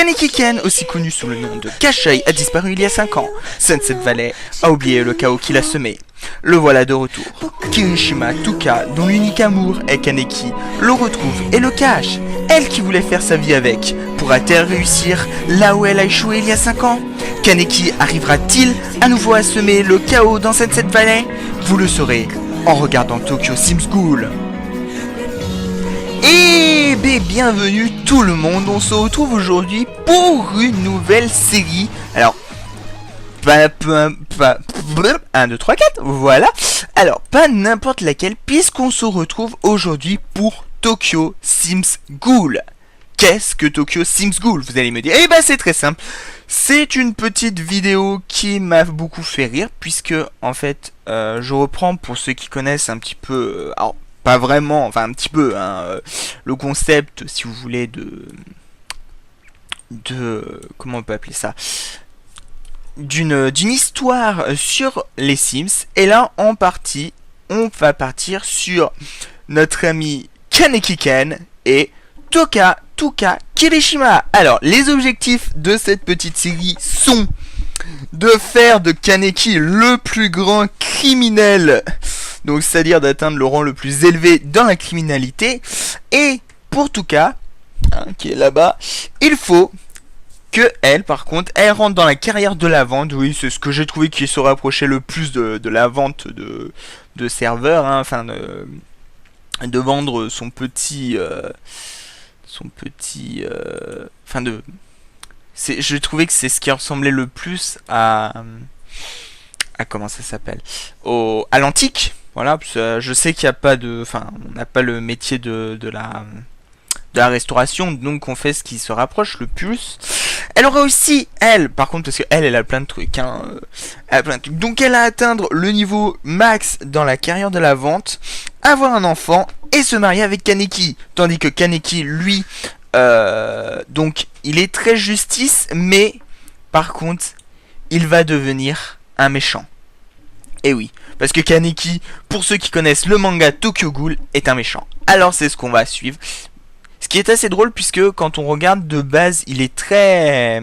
Kaneki Ken, aussi connu sous le nom de Kashai, a disparu il y a 5 ans. Sunset Valley a oublié le chaos qu'il a semé. Le voilà de retour. Kirishima Tuka, dont l'unique amour est Kaneki, le retrouve et le cache. Elle qui voulait faire sa vie avec, pourra-t-elle réussir là où elle a échoué il y a 5 ans? Kaneki arrivera-t-il à nouveau à semer le chaos dans Sunset Valley? Vous le saurez en regardant Tokyo Sims Ghoul. Et bienvenue tout le monde, on se retrouve aujourd'hui pour une nouvelle série. Alors, 1, 2, 3, 4, voilà. Alors, pas n'importe laquelle, puisqu'on se retrouve aujourd'hui pour Tokyo Sims Ghoul. Qu'est-ce que Tokyo Sims Ghoul, vous allez me dire? Eh ben c'est très simple. C'est une petite vidéo qui m'a beaucoup fait rire, puisque en fait, je reprends pour ceux qui connaissent un petit peu... alors, pas vraiment, enfin un petit peu, hein, le concept, si vous voulez, de comment on peut appeler ça, d'une histoire sur les Sims. Et là, en partie, on va partir sur notre ami Kaneki Ken et Tuka Kirishima. Alors, les objectifs de cette petite série sont de faire de Kaneki le plus grand criminel, donc c'est-à-dire d'atteindre le rang le plus élevé dans la criminalité. Et pour Tuka, hein, qui est là-bas, il faut que elle, par contre, elle rentre dans la carrière de la vente. Oui, c'est ce que j'ai trouvé qui se rapprochait le plus de la vente de serveurs, hein, enfin de vendre son petit enfin j'ai trouvé que c'est ce qui ressemblait le plus à comment ça s'appelle, à l'antique. Voilà, parce que je sais qu'il n'y a pas de, enfin, on n'a pas le métier de la restauration, donc on fait ce qui se rapproche le plus. Elle aura aussi, elle, par contre, parce que elle a plein de trucs, hein, elle a plein de trucs. Donc elle a atteindre le niveau max dans la carrière de la vente, avoir un enfant et se marier avec Kaneki, tandis que Kaneki, lui, donc il est très justice, mais par contre, il va devenir un méchant. Et oui, parce que Kaneki, pour ceux qui connaissent le manga Tokyo Ghoul, est un méchant. Alors c'est ce qu'on va suivre. Ce qui est assez drôle, puisque quand on regarde de base, il est très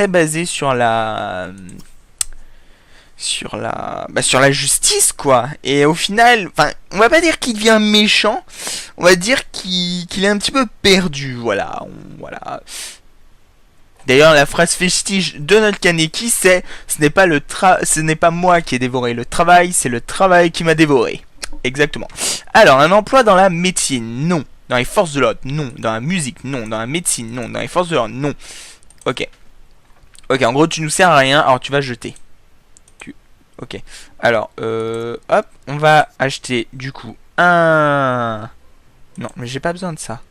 basé sur la justice, quoi. Et au final, enfin, on va pas dire qu'il devient méchant, on va dire qu'il est un petit peu perdu, voilà. Voilà. D'ailleurs, la phrase festige de notre Kaneki, c'est ce n'est pas moi qui ai dévoré le travail, c'est le travail qui m'a dévoré. Exactement. Alors, un emploi dans la médecine, non. Dans les forces de l'ordre, non. Dans la musique, non. Dans la médecine, non. Dans les forces de l'ordre, non. Ok. Ok, en gros, tu nous sers à rien, alors tu vas jeter. Ok. Alors, hop, on va acheter, du coup, un... Non, mais j'ai pas besoin de ça.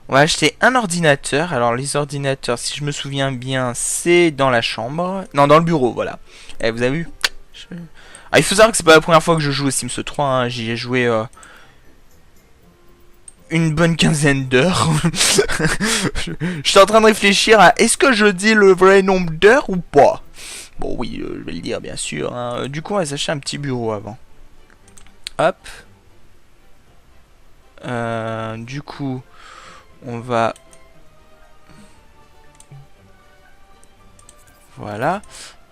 On va acheter un ordinateur. Alors les ordinateurs, si je me souviens bien, c'est dans la chambre. Non, dans le bureau, voilà. Et vous avez vu il faut savoir que c'est pas la première fois que je joue au Sims 3. Hein. J'y ai joué une bonne quinzaine d'heures. J'étais en train de réfléchir à est-ce que je dis le vrai nombre d'heures ou pas. Bon oui, je vais le dire bien sûr. Hein. Du coup, on va s'acheter un petit bureau avant. Hop. Du coup... on va... voilà.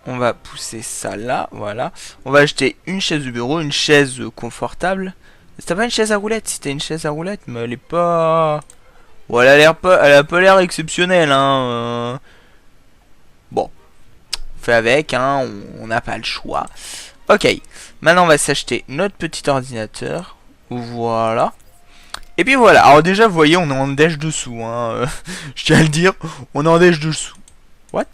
On va pousser ça là. Voilà. On va acheter une chaise de bureau. Une chaise confortable. C'était pas une chaise à roulettes. C'était une chaise à roulettes. Mais elle est pas... bon, elle a pas l'air exceptionnelle. Hein. Bon. On fait avec. Hein. On n'a pas le choix. Ok. Maintenant on va s'acheter notre petit ordinateur. Voilà. Et puis voilà, alors déjà vous voyez on est en dèche dessous, hein. Je tiens à le dire, on est en dèche dessous. What?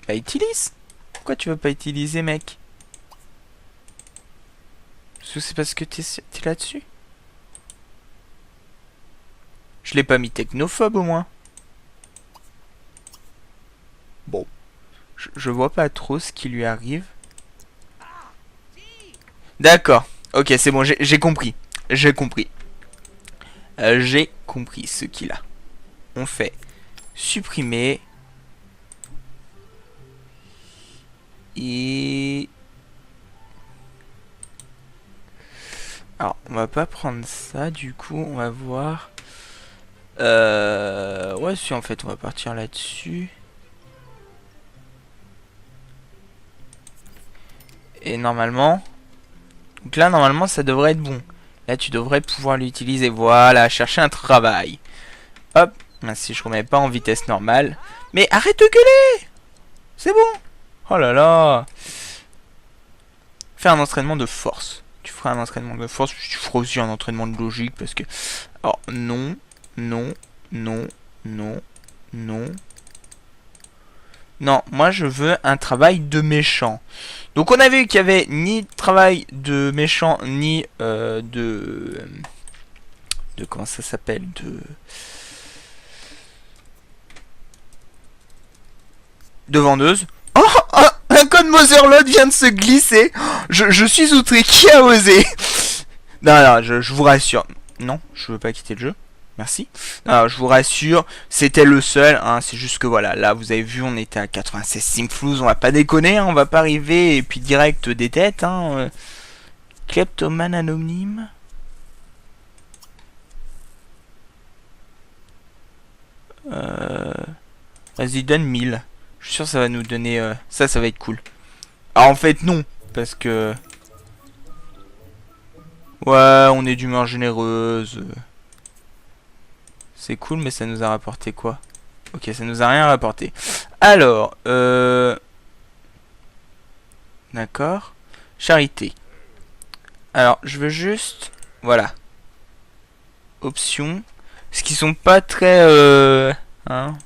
Bah utilise. Pourquoi tu veux pas utiliser, mec? C'est parce que t'es là-dessus? Je l'ai pas mis technophobe au moins. Bon, je vois pas trop ce qui lui arrive. D'accord. Ok, c'est bon, j'ai compris. J'ai compris. J'ai compris ce qu'il a. On fait supprimer. Et... alors, on va pas prendre ça, du coup, on va voir... Ouais, si en fait, on va partir là-dessus. Et normalement... Donc là, normalement, ça devrait être bon. Là, tu devrais pouvoir l'utiliser. Voilà, chercher un travail. Hop. Si je remets pas en vitesse normale. Mais arrête de gueuler! C'est bon. Oh là là. Fais un entraînement de force. Tu feras un entraînement de force. Tu feras aussi un entraînement de logique. Parce que... Alors, non. Non. Non. Non. Non. Non, moi je veux un travail de méchant. Donc on a vu qu'il y avait ni travail de méchant, ni de comment ça s'appelle, de vendeuse. Oh, oh, un code Motherlode vient de se glisser. Je suis outré. Qui a osé? Non, non, je vous rassure. Non, je veux pas quitter le jeu. Merci. Alors, je vous rassure, c'était le seul. Hein, c'est juste que voilà, là vous avez vu, on était à 96 Simflouz. On va pas déconner, hein, on va pas arriver et puis direct des têtes. Hein, Kleptomane anonyme. Vas-y, donne 1000. Je suis sûr que ça va nous donner... ça va être cool. Alors en fait, non. Parce que... Ouais, on est d'humeur généreuse. C'est cool, mais ça nous a rapporté quoi? Ok, ça nous a rien rapporté. Alors, d'accord. Charité. Alors, je veux juste... Voilà. Options. Ce qui sont pas très... hein.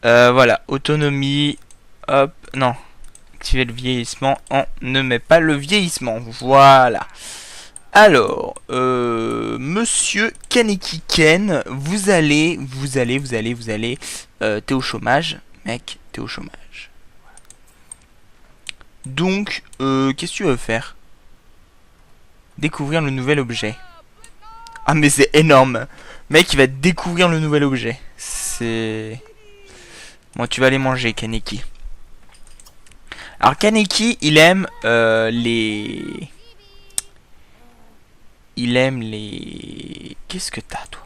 Voilà. Autonomie. Hop. Non. Activer le vieillissement. On ne met pas le vieillissement. Voilà. Alors, monsieur Kaneki Ken, vous allez, t'es au chômage, mec, t'es au chômage. Donc, qu'est-ce que tu veux faire? Découvrir le nouvel objet. Ah mais c'est énorme. Mec, il va découvrir le nouvel objet. C'est... Bon, tu vas aller manger, Kaneki. Alors, Kaneki, il aime les... Il aime les... Qu'est-ce que t'as, toi?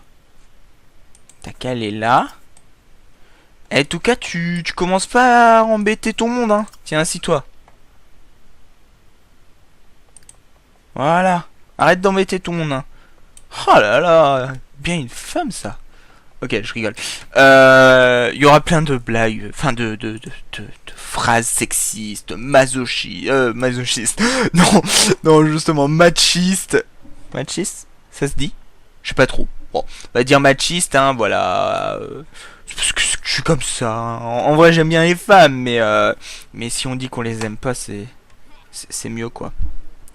T'as qu'à aller là. En tout cas, tu commences pas à embêter ton monde, hein. Tiens, assis-toi. Voilà. Arrête d'embêter ton monde, hein. Oh là là. Bien une femme, ça. Ok, je rigole. Il y aura plein de blagues, enfin de phrases sexistes, masochistes. Non, non, justement, machistes. Machiste, ça se dit? Je sais pas trop. Bon, on va dire machiste, hein, voilà. C'est parce que je suis comme ça. Hein. En vrai, j'aime bien les femmes, mais si on dit qu'on les aime pas, c'est mieux, quoi.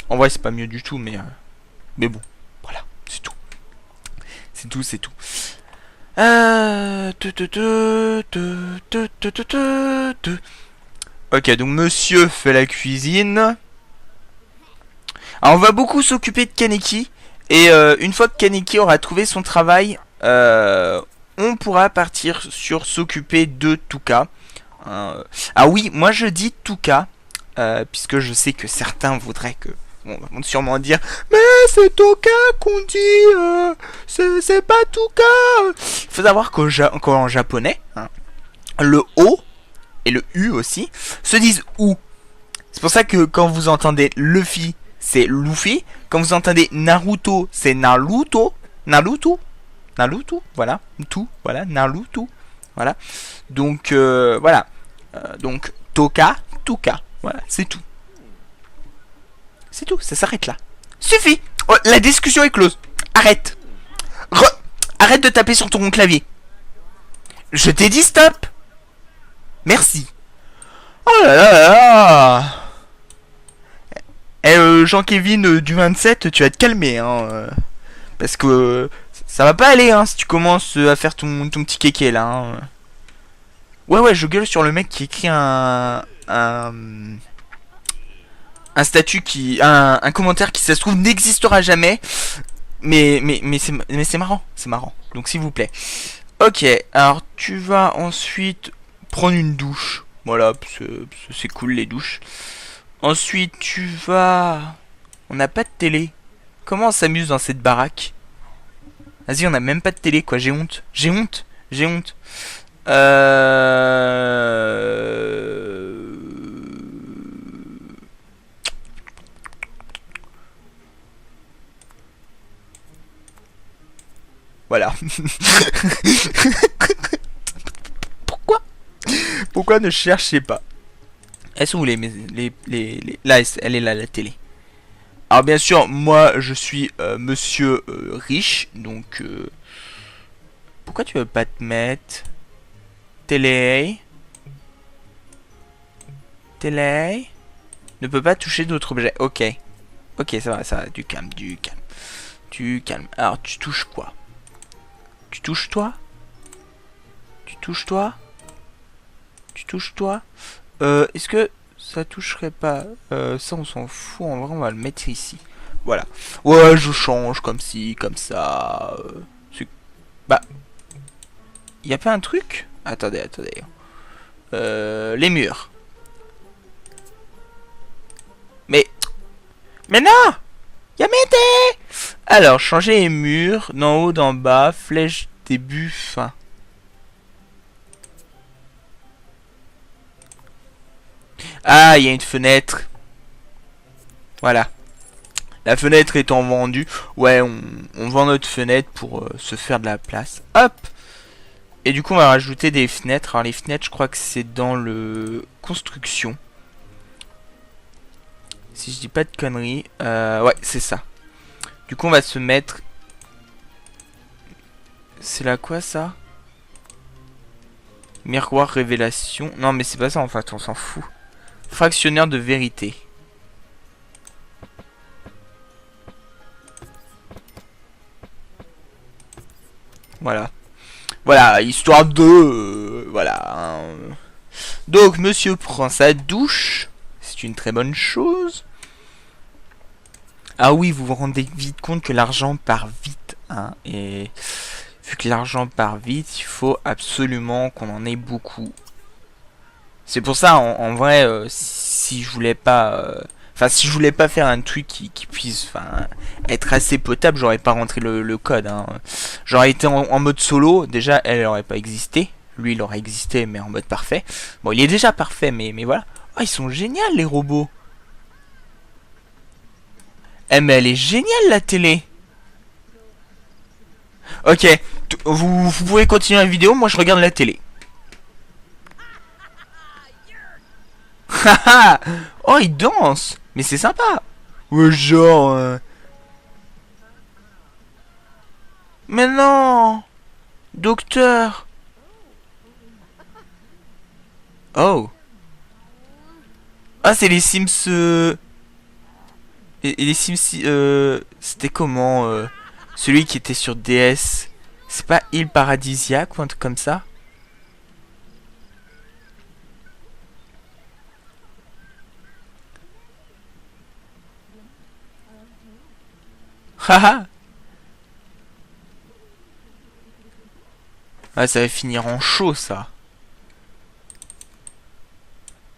En vrai, c'est pas mieux du tout, mais bon, voilà, c'est tout. C'est tout, c'est tout. Ok, donc monsieur fait la cuisine. Alors, on va beaucoup s'occuper de Kaneki. Et une fois que Kaneki aura trouvé son travail, on pourra partir sur s'occuper de Touka. Ah oui, moi je dis Touka, puisque je sais que certains voudraient que... Bon, vont sûrement dire, mais c'est Touka qu'on dit, c'est pas Touka. Il faut savoir qu'en japonais, hein, le O et le U aussi se disent OU. C'est pour ça que quand vous entendez Luffy, c'est Luffy. Quand vous entendez Naruto, c'est Naruto. Naruto. Naruto, voilà. Tout, voilà. Naruto. Voilà. Donc, voilà. Donc, Toka, Touka. Voilà, c'est tout. C'est tout, ça s'arrête là. Suffit. Oh, la discussion est close. Arrête. Arrête de taper sur ton clavier. Je t'ai dit stop. Merci. Oh là là là là. Eh, Jean-Kévin du 27, tu vas te calmer, hein. Parce que ça va pas aller, hein, si tu commences à faire ton petit kéké, là. Hein. Ouais, ouais, je gueule sur le mec qui écrit un statut qui... Un commentaire qui, ça se trouve, n'existera jamais. Mais c'est marrant, c'est marrant. Donc, s'il vous plaît. Ok, alors, tu vas ensuite prendre une douche. Voilà, c'est cool, les douches. Ensuite, tu vas... On n'a pas de télé. Comment on s'amuse dans cette baraque? Vas-y, on a même pas de télé, quoi. J'ai honte. J'ai honte. J'ai honte. Voilà. Pourquoi? Pourquoi ne cherchez pas? Elles sont où Là, elle est là, la télé. Alors bien sûr, moi, je suis monsieur riche, donc... pourquoi tu veux pas te mettre... Télé... Télé... Ne peut pas toucher d'autres objets. Ok. Ok, ça va. Du calme, du calme. Du calme. Alors, tu touches quoi? Tu touches toi? Tu touches toi? Tu touches toi? Est-ce que ça toucherait pas ça, on s'en fout. En vrai, on va le mettre ici. Voilà. Ouais, je change comme ci, comme ça. Bah, y a pas un truc? Attendez, attendez. Les murs. Mais non! Y'a m'aider! Alors, changer les murs, d'en haut, d'en bas, flèche début, fin. Ah, il y a une fenêtre. Voilà. La fenêtre étant vendue, ouais, on vend notre fenêtre pour se faire de la place. Hop! Et du coup, on va rajouter des fenêtres. Alors, les fenêtres, je crois que c'est dans le construction. Si je dis pas de conneries. Ouais, c'est ça. Du coup, on va se mettre... C'est là quoi, ça? Miroir révélation. Non, mais c'est pas ça, en fait, on s'en fout. Fractionneur de vérité. Voilà. Voilà, histoire de... voilà. Hein. Donc, monsieur prend sa douche. C'est une très bonne chose. Ah oui, vous vous rendez vite compte que l'argent part vite. Hein, et vu que l'argent part vite, il faut absolument qu'on en ait beaucoup. C'est pour ça, en vrai, si je voulais pas... Enfin, si je voulais pas faire un truc qui puisse être assez potable, j'aurais pas rentré le code. Hein. J'aurais été en mode solo, déjà, elle aurait pas existé. Lui, il aurait existé, mais en mode parfait. Bon, il est déjà parfait, mais voilà. Oh, ils sont géniaux, les robots. Eh, mais elle est géniale, la télé. Ok, vous pouvez continuer la vidéo, moi je regarde la télé. Haha. Oh, il danse. Mais c'est sympa. Ouais, genre... Mais non. Docteur. Oh. Ah, c'est les Sims... les Sims... c'était comment celui qui était sur DS. C'est pas île paradisiaque ou un truc comme ça? Haha. Ah, ça va finir en chaud, ça.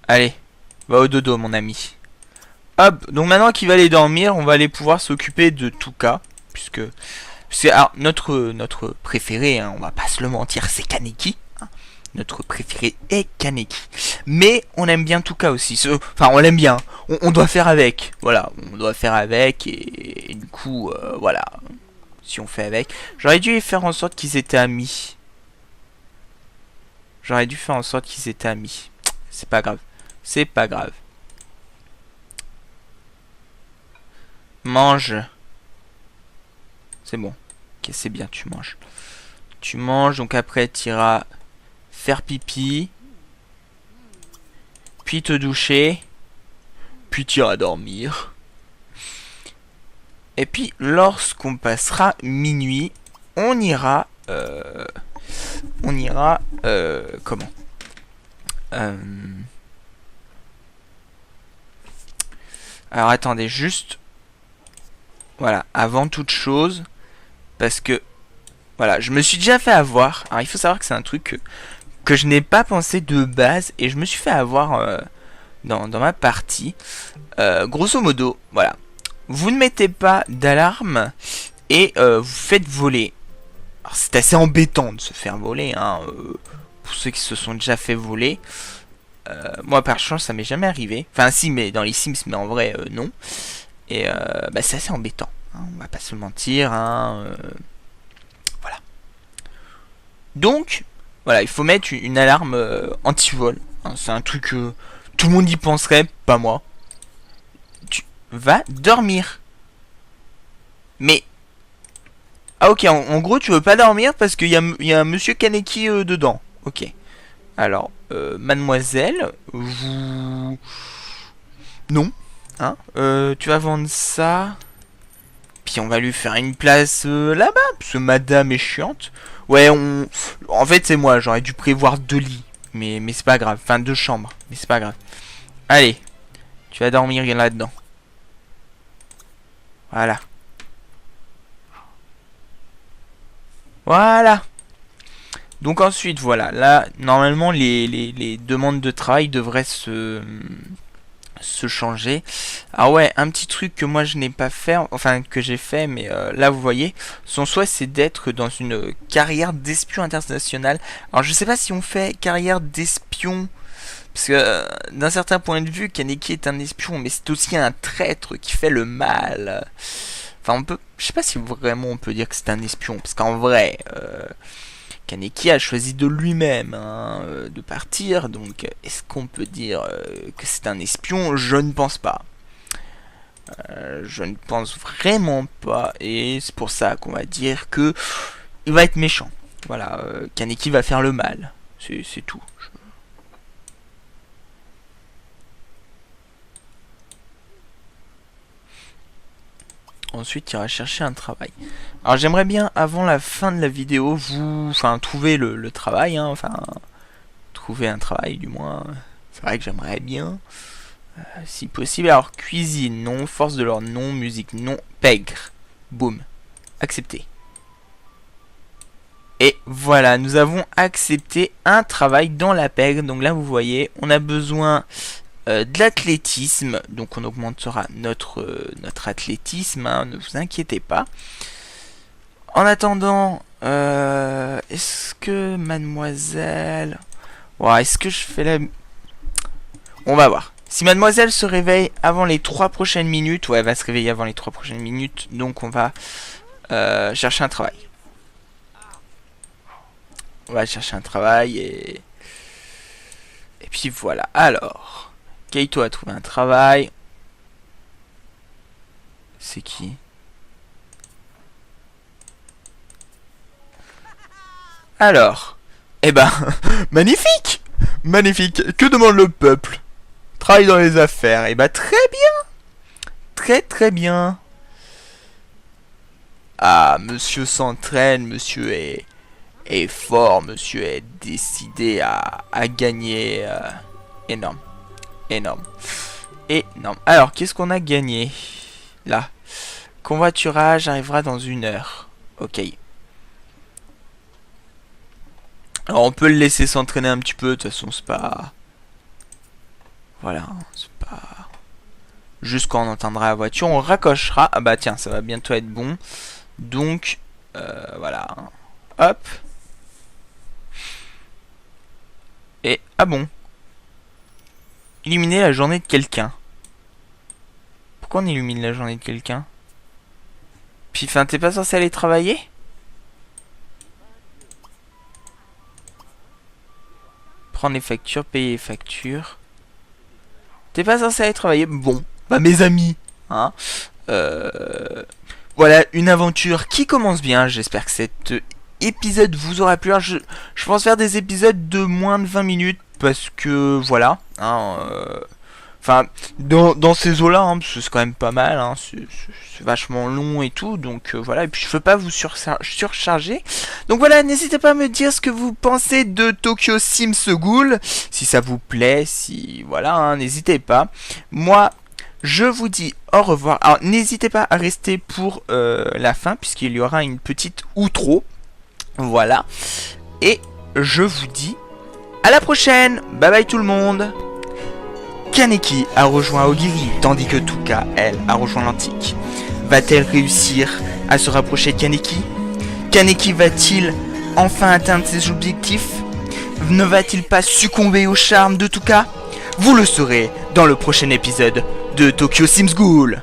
Allez, va au dodo, mon ami. Hop, donc maintenant qu'il va aller dormir, on va aller pouvoir s'occuper de Touka. Puisque alors, notre préféré, hein, on va pas se le mentir, c'est Kaneki. Hein. Notre préféré est Kaneki. Mais on aime bien Touka aussi. Enfin, on l'aime bien. On doit faire avec. Voilà, on doit faire avec. Et du coup, voilà. Si on fait avec. J'aurais dû faire en sorte qu'ils étaient amis. J'aurais dû faire en sorte qu'ils étaient amis. C'est pas grave. C'est pas grave. Mange. C'est bon. Ok, c'est bien, tu manges. Tu manges, donc après tu iras faire pipi. Puis te doucher. Puis tu iras dormir. Et puis lorsqu'on passera minuit, on ira... comment alors attendez, juste... Voilà, avant toute chose... Parce que... Voilà, je me suis déjà fait avoir. Alors il faut savoir que c'est un truc que je n'ai pas pensé de base. Et je me suis fait avoir dans ma partie. Grosso modo, voilà. Vous ne mettez pas d'alarme et vous faites voler Alors c'est assez embêtant de se faire voler, hein, pour ceux qui se sont déjà fait voler. Moi par chance ça m'est jamais arrivé. Enfin si, mais dans les Sims, mais en vrai non. Et bah, c'est assez embêtant, hein, on va pas se mentir, hein, voilà. Donc voilà, il faut mettre une alarme anti-vol, hein, c'est un truc que tout le monde y penserait, pas moi. Tu vas dormir. Mais ah ok, en gros tu veux pas dormir parce qu'il y a un monsieur Kaneki dedans. Ok. Alors, mademoiselle, vous... Non. Hein, tu vas vendre ça. Puis on va lui faire une place là-bas. Parce que madame est chiante. Ouais, on... En fait, c'est moi. J'aurais dû prévoir 2 lits. Mais c'est pas grave. Enfin, 2 chambres. Mais c'est pas grave. Allez. Tu vas dormir là-dedans. Voilà. Voilà. Donc ensuite, voilà. Là, normalement, les demandes de travail devraient se changer. Ah ouais, un petit truc que moi je n'ai pas fait, enfin que j'ai fait, mais là vous voyez, son souhait c'est d'être dans une carrière d'espion international. Alors je sais pas si on fait carrière d'espion, parce que d'un certain point de vue, Kaneki est un espion, mais c'est aussi un traître qui fait le mal. Enfin on peut, je sais pas si vraiment on peut dire que c'est un espion, parce qu'en vrai... Kaneki a choisi de lui-même, hein, de partir, donc est-ce qu'on peut dire que c'est un espion? Je ne pense pas. Je ne pense vraiment pas, et c'est pour ça qu'on va dire que il va être méchant. Voilà, Kaneki va faire le mal, c'est tout. Ensuite, il ira chercher un travail. Alors, j'aimerais bien, avant la fin de la vidéo, trouver le travail, hein, trouver un travail, du moins. C'est vrai que j'aimerais bien, si possible. Alors, cuisine, non. Force de l'ordre, non. Musique, non. Pègre. Boum. Accepté. Et voilà, nous avons accepté un travail dans la pègre. Donc là, vous voyez, on a besoin... de l'athlétisme, donc on augmentera notre athlétisme, hein, ne vous inquiétez pas. En attendant, est-ce que mademoiselle... Ouais, est-ce que je fais la... On va voir. Si mademoiselle se réveille avant les 3 prochaines minutes, ouais, elle va se réveiller avant les 3 prochaines minutes, donc on va chercher un travail. On va chercher un travail et puis voilà. Alors... Kaito a trouvé un travail. C'est qui? Alors, eh ben, magnifique! Magnifique! Que demande le peuple? Travaille dans les affaires. Eh ben, très bien! Très très bien. Ah, monsieur s'entraîne, monsieur est fort, monsieur est décidé à gagner. Énorme. Énorme. Énorme. Alors, qu'est-ce qu'on a gagné? Là. Convoiturage arrivera dans 1 heure. Ok. Alors, on peut le laisser s'entraîner un petit peu. De toute façon, c'est pas... Voilà. C'est pas... Juste quand on entendra la voiture, on raccrochera. Ah bah tiens, ça va bientôt être bon. Donc, voilà. Hop. Et... Ah bon. Illuminer la journée de quelqu'un. Pourquoi on illumine la journée de quelqu'un? Puis, enfin, t'es pas censé aller travailler? Prendre les factures, payer les factures. T'es pas censé aller travailler? Bon, bah mes amis, hein. Voilà, une aventure qui commence bien. J'espère que cet épisode vous aura plu. Je pense faire des épisodes de moins de 20 minutes. Parce que voilà, hein, enfin, dans ces eaux-là, hein, parce que c'est quand même pas mal, hein, c'est vachement long et tout, donc voilà, et puis je veux pas vous surcharger. Donc voilà, n'hésitez pas à me dire ce que vous pensez de Tokyo Sims Ghoul, si ça vous plaît, si voilà, hein, n'hésitez pas. Moi, je vous dis au revoir. Alors, n'hésitez pas à rester pour la fin, puisqu'il y aura une petite outro, voilà, et je vous dis à la prochaine. Bye bye tout le monde. Kaneki a rejoint Ogiri, tandis que Tuka, elle, a rejoint l'Antique. Va-t-elle réussir à se rapprocher de Kaneki? Kaneki va-t-il enfin atteindre ses objectifs? Ne va-t-il pas succomber au charme de Tuka? Vous le saurez dans le prochain épisode de Tokyo Sims Ghoul.